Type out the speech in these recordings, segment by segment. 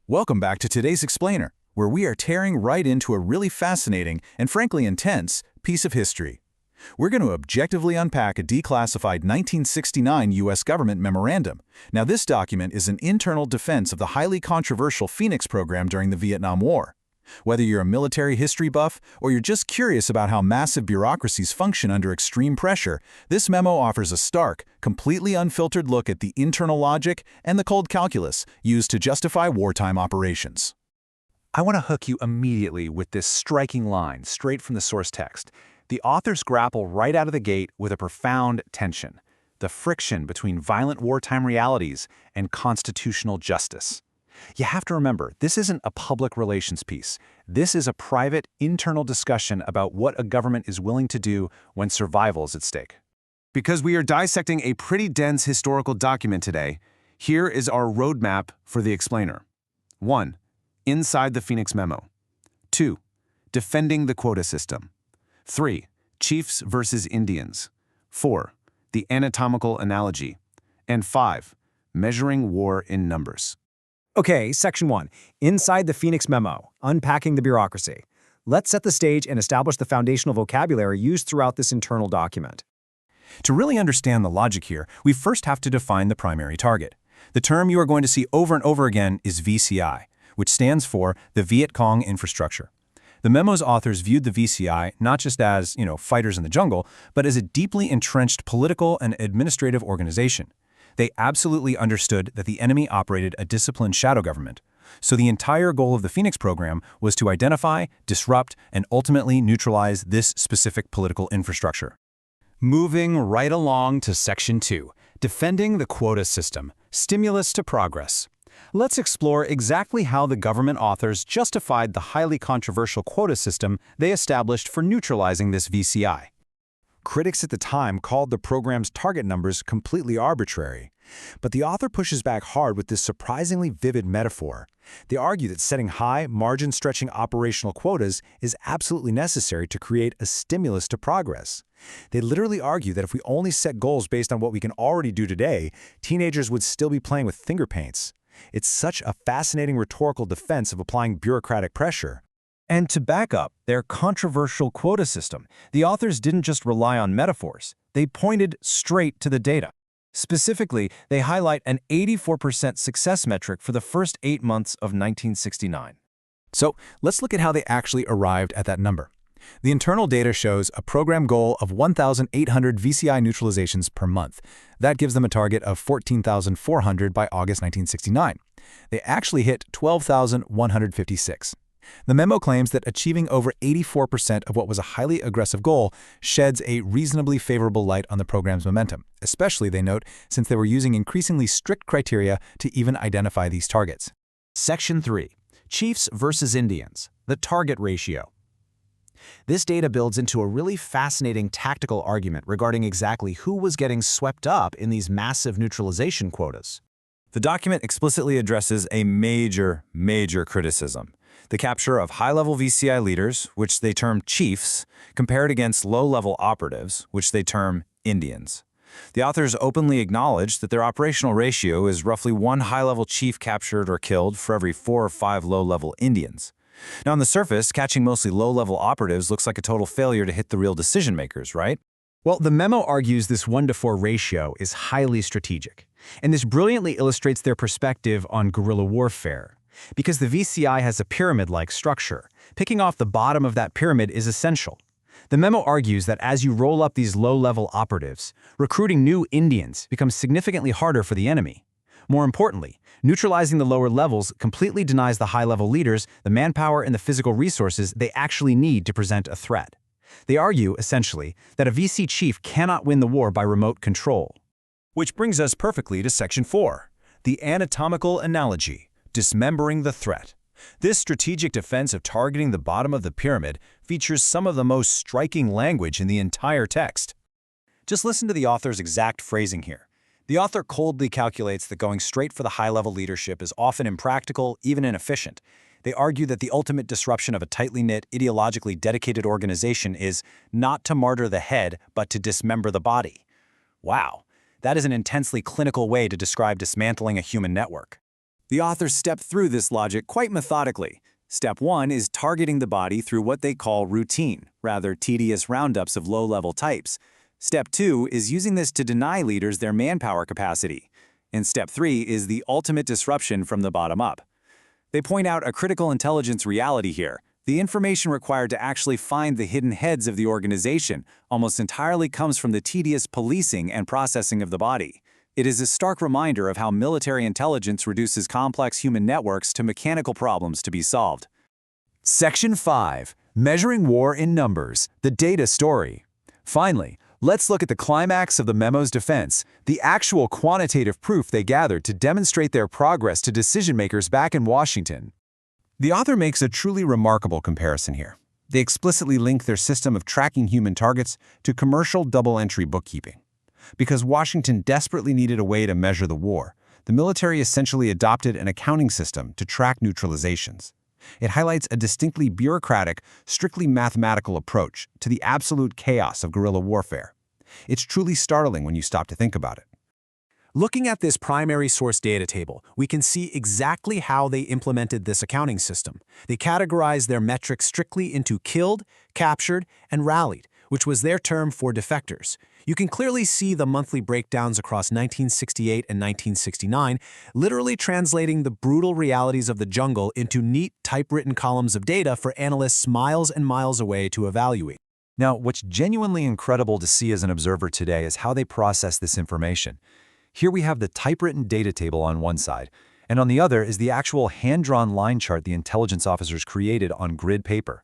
Welcome back to today's Explainer, where we are tearing right into a really fascinating and frankly intense piece of history. We're going to objectively unpack a declassified 1969 U.S. government memorandum. Now, this document is an internal defense of the highly controversial Phoenix program during the Vietnam War. Whether you're a military history buff or you're just curious about how massive bureaucracies function under extreme pressure, this memo offers a stark, completely unfiltered look at the internal logic and the cold calculus used to justify wartime operations. I want to hook you immediately with this striking line straight from the source text. The authors grapple right out of the gate with a profound tension: the friction between violent wartime realities and constitutional justice. You have to remember, this isn't a public relations piece. This is a private, internal discussion about what a government is willing to do when survival is at stake. Because we are dissecting a pretty dense historical document today, here is our roadmap for the explainer. 1. Inside the Phoenix Memo. 2. Defending the quota system. 3. Chiefs versus Indians. 4. The anatomical analogy. And 5. Measuring war in numbers. Okay, Section 1. Inside the Phoenix Memo, unpacking the bureaucracy. Let's set the stage and establish the foundational vocabulary used throughout this internal document. To really understand the logic here, we first have to define the primary target. The term you are going to see over and over again is VCI, which stands for the Viet Cong Infrastructure. The memo's authors viewed the VCI not just as, fighters in the jungle, but as a deeply entrenched political and administrative organization. They absolutely understood that the enemy operated a disciplined shadow government. So the entire goal of the Phoenix program was to identify, disrupt, and ultimately neutralize this specific political infrastructure. Moving right along to Section 2, defending the quota system, stimulus to progress. Let's explore exactly how the government authors justified the highly controversial quota system they established for neutralizing this VCI. Critics at the time called the program's target numbers completely arbitrary. But the author pushes back hard with this surprisingly vivid metaphor. They argue that setting high, margin-stretching operational quotas is absolutely necessary to create a stimulus to progress. They literally argue that if we only set goals based on what we can already do today, teenagers would still be playing with finger paints. It's such a fascinating rhetorical defense of applying bureaucratic pressure. And to back up their controversial quota system, the authors didn't just rely on metaphors. They pointed straight to the data. Specifically, they highlight an 84% success metric for the first 8 months of 1969. So let's look at how they actually arrived at that number. The internal data shows a program goal of 1,800 VCI neutralizations per month. That gives them a target of 14,400 by August 1969. They actually hit 12,156. The memo claims that achieving over 84% of what was a highly aggressive goal sheds a reasonably favorable light on the program's momentum, especially, they note, since they were using increasingly strict criteria to even identify these targets. Section 3. Chiefs versus Indians, the target ratio. This data builds into a really fascinating tactical argument regarding exactly who was getting swept up in these massive neutralization quotas. The document explicitly addresses a major criticism: the capture of high-level VCI leaders, which they term chiefs, compared against low-level operatives, which they term Indians. The authors openly acknowledge that their operational ratio is roughly 1 high-level chief captured or killed for every 4 or 5 low-level Indians. Now, on the surface, catching mostly low-level operatives looks like a total failure to hit the real decision-makers, right? Well, the memo argues this 1-to-4 ratio is highly strategic, and this brilliantly illustrates their perspective on guerrilla warfare. Because the VCI has a pyramid-like structure, picking off the bottom of that pyramid is essential. The memo argues that as you roll up these low-level operatives, recruiting new Indians becomes significantly harder for the enemy. More importantly, neutralizing the lower levels completely denies the high-level leaders the manpower and the physical resources they actually need to present a threat. They argue, essentially, that a VC chief cannot win the war by remote control. Which brings us perfectly to Section 4, the anatomical analogy, dismembering the threat. This strategic defense of targeting the bottom of the pyramid features some of the most striking language in the entire text. Just listen to the author's exact phrasing here. The author coldly calculates that going straight for the high-level leadership is often impractical, even inefficient. They argue that the ultimate disruption of a tightly knit, ideologically dedicated organization is not to martyr the head, but to dismember the body. Wow, that is an intensely clinical way to describe dismantling a human network. The authors step through this logic quite methodically. Step 1 is targeting the body through what they call routine, rather tedious roundups of low-level types. Step 2 is using this to deny leaders their manpower capacity. And Step 3 is the ultimate disruption from the bottom up. They point out a critical intelligence reality here. The information required to actually find the hidden heads of the organization almost entirely comes from the tedious policing and processing of the body. It is a stark reminder of how military intelligence reduces complex human networks to mechanical problems to be solved. Section 5. Measuring War in Numbers, the Data Story. Finally, let's look at the climax of the memo's defense, the actual quantitative proof they gathered to demonstrate their progress to decision-makers back in Washington. The author makes a truly remarkable comparison here. They explicitly link their system of tracking human targets to commercial double-entry bookkeeping. Because Washington desperately needed a way to measure the war, the military essentially adopted an accounting system to track neutralizations. It highlights a distinctly bureaucratic, strictly mathematical approach to the absolute chaos of guerrilla warfare. It's truly startling when you stop to think about it. Looking at this primary source data table, we can see exactly how they implemented this accounting system. They categorized their metrics strictly into killed, captured, and rallied, which was their term for defectors. You can clearly see the monthly breakdowns across 1968 and 1969, literally translating the brutal realities of the jungle into neat, typewritten columns of data for analysts miles and miles away to evaluate. Now, what's genuinely incredible to see as an observer today is how they process this information. Here we have the typewritten data table on one side, and on the other is the actual hand-drawn line chart the intelligence officers created on grid paper.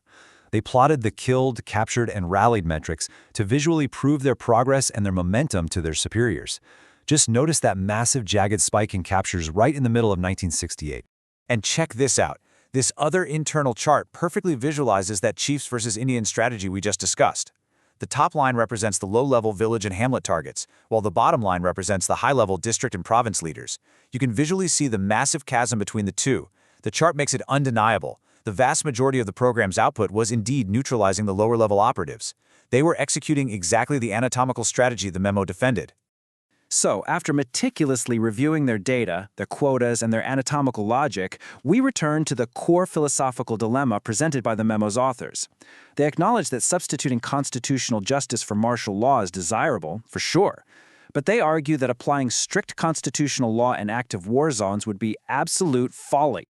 They plotted the killed, captured, and rallied metrics to visually prove their progress and their momentum to their superiors. Just notice that massive jagged spike in captures right in the middle of 1968. And check this out. This other internal chart perfectly visualizes that Chiefs versus Indians strategy we just discussed. The top line represents the low-level village and hamlet targets, while the bottom line represents the high-level district and province leaders. You can visually see the massive chasm between the two. The chart makes it undeniable. The vast majority of the program's output was indeed neutralizing the lower-level operatives. They were executing exactly the anatomical strategy the memo defended. So, after meticulously reviewing their data, their quotas, and their anatomical logic, we return to the core philosophical dilemma presented by the memo's authors. They acknowledge that substituting constitutional justice for martial law is desirable, for sure, but they argue that applying strict constitutional law in active war zones would be absolute folly.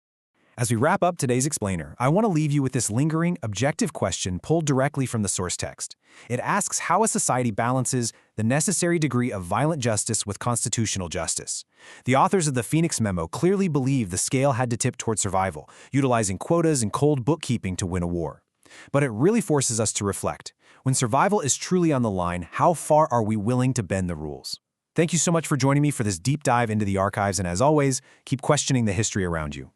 As we wrap up today's explainer, I want to leave you with this lingering, objective question pulled directly from the source text. It asks how a society balances the necessary degree of violent justice with constitutional justice. The authors of the Phoenix Memo clearly believe the scale had to tip toward survival, utilizing quotas and cold bookkeeping to win a war. But it really forces us to reflect. When survival is truly on the line, how far are we willing to bend the rules? Thank you so much for joining me for this deep dive into the archives, and as always, keep questioning the history around you.